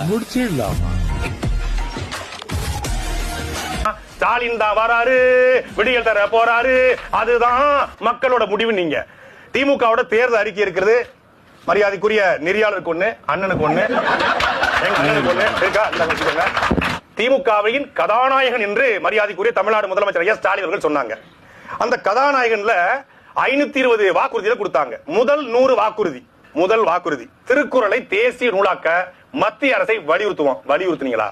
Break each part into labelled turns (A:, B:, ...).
A: முடிச்சிடலாமா?
B: ஸ்டாலின் தான் வராரு, விடியல் தர போறாரு, அதுதான் மக்களோட முடிவு. நீங்க திமுகவோட தேர்தல் அறிக்கை இருக்கிறது. மரியாதைக்குரிய நெறியாளருக்கு ஒண்ணு, அண்ணனுக்கு ஒண்ணு, எங்க அண்ணனுக்கு ஒண்ணு இருக்கா? திமுகவின் கதாநாயகன் என்று மரியாதைக்குரிய தமிழ்நாடு முதலமைச்சர் ஐயா ஸ்டாலின் அவர்கள் சொன்னாங்க. அந்த கதாநாயகன்ல 520 வாக்குறுதிகளை கொடுத்தாங்க. முதல் 100 வாக்குறுதி, முதல் வாக்குறுதி திருக்குறளை தேசிய நூலாக்க மத்திய அரசை வலியுறுத்துனீங்களா?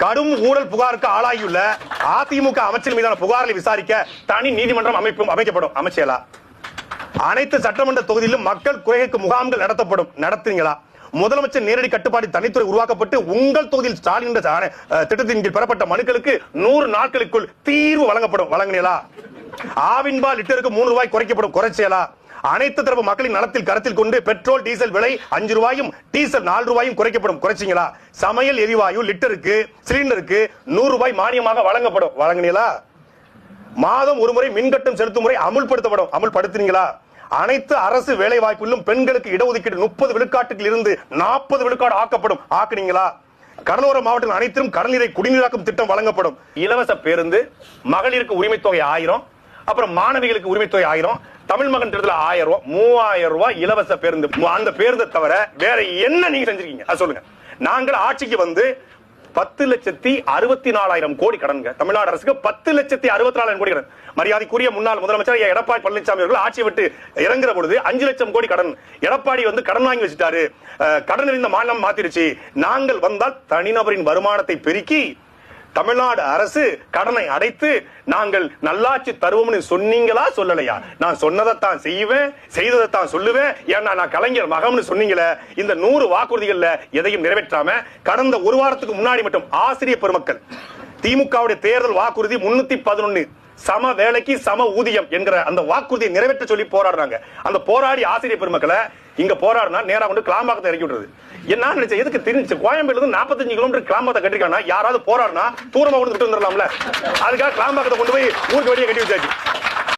B: கடும் ஊழல் புகாருக்கு ஆளாகியுள்ள அதிமுக அமைச்சர் மீதான புகார்களை விசாரிக்க தனி நீதிமன்றம் அமைக்கப்படும். அமைச்சலா? அனைத்து சட்டமன்ற தொகுதியிலும் மக்கள் குறைக்கு முகாம்கள் நடத்துறீங்களா? முதலமைச்சர் நேரடி கட்டுப்பாடு தனித்துறை உருவாக்கப்பட்டு உங்கள் தொகுதியில் ஸ்டாலின் திட்டத்தின் கீழ் பெறப்பட்ட மனுக்களுக்கு 100 நாட்களுக்குள் தீர்வு வழங்கினீங்களா? ஆவின்பால் லிட்டருக்கு 3 ரூபாய் குறைக்கப்படும். குறைச்சலா? அனைத்து தரப்பு மக்களின் நலத்தில் கருத்தில் கொண்டு பெட்ரோல் டீசல் விலை 5 ரூபாயும் டீசல் 4 ரூபாயும் குறைக்கப்படும். குறைச்சிங்களா? சமையல் எரிவாயு லிட்டருக்கு சிலிண்டருக்கு 100 ரூபாய் மானியமாக வழங்கினீங்களா? மாதம் ஒரு முறை மின்கட்டம் செலுத்தும் முறை அமுல்படுத்தினீங்களா? அனைத்து அரசு வேலை வாய்ப்பிலும் பெண்களுக்கு இடஒதுக்கீடு 30 விழுக்காட்டுக்கு இருந்து 40 விழுக்காடு ஆக்குனீங்களா? கடலோர மாவட்டங்கள் அனைத்திலும் கடல்நீரை குடிநீராக்கும் திட்டம் வழங்கப்படும். இலவச பேருந்து, மகளிருக்கு உரிமை தொகை 1000, அப்புறம் மாணவிகளுக்கு உரிமை தொகை 1000, தமிழ் மகன் திட்டத்தில் 1000 ரூபாய், 3000 ரூபாய் இலவச பேருந்து. அந்த பேருந்தை தவிர வேற என்ன நீங்க செஞ்சிருக்கீங்க? சொல்லுங்க. நாங்கள் ஆட்சிக்கு வந்து 10,64,000 கோடி கடன். தமிழ்நாடு அரசுக்கு 10,64,000 கோடி கடன். மரியாதைக்குரிய முன்னாள் முதலமைச்சர் எடப்பாடி பழனிசாமி அவர்கள் ஆட்சியை விட்டு இறங்குற பொழுது 5 லட்சம் கோடி கடன். எடப்பாடி வந்து கடன் வாங்கி வச்சுட்டாரு, கடன் இருந்த மாநிலம் மாத்திருச்சு. நாங்கள் வந்தால் தனிநபரின் வருமானத்தை பெருக்கி தமிழ்நாடு அரசு கடனை அடைத்து நாங்கள் நல்லாட்சி தருவோம்னு சொன்னீங்களா சொல்லலையா? நான் சொன்னதைத்தான் செய்வேன், செய்ததைத்தான் சொல்லுவேன். ஏன்னா நான் கலைஞர் மகம்னு சொன்னீங்களே. இந்த 100 வாக்குறுதிகள்ல எதையும் நிறைவேற்றாம கடந்த ஒரு வாரத்துக்கு முன்னாடி மட்டும் ஆசிரியர் பெருமக்கள் திமுகவுடைய தேர்தல் வாக்குறுதி 311 சம வேலைக்கு சம ஊதியம் என்கிற அந்த வாக்குறுதியை நிறைவேற்ற சொல்லி போராடுறாங்க. அந்த போராடி ஆசிரியர் பெருமக்களை இங்க போராடினா நேரா கொண்டு கிளாம்பாக்கத்தை இறக்கி விடுறது. என்ன நினைச்ச? எதுக்கு தெரிஞ்சு கோயம்பேடுல இருந்து 45 கிலோமீட்டர் கிளாம்பாக்கத்தை கட்டிருக்கானா? யாராவது போராடினா தூரமா கொண்டு விட்டு வந்துடலாம்ல. அதுக்காக கிளாம்பாக்கத்தை கொண்டு போய் ஊருக்கு வெளியே கட்டி வச்சாச்சு.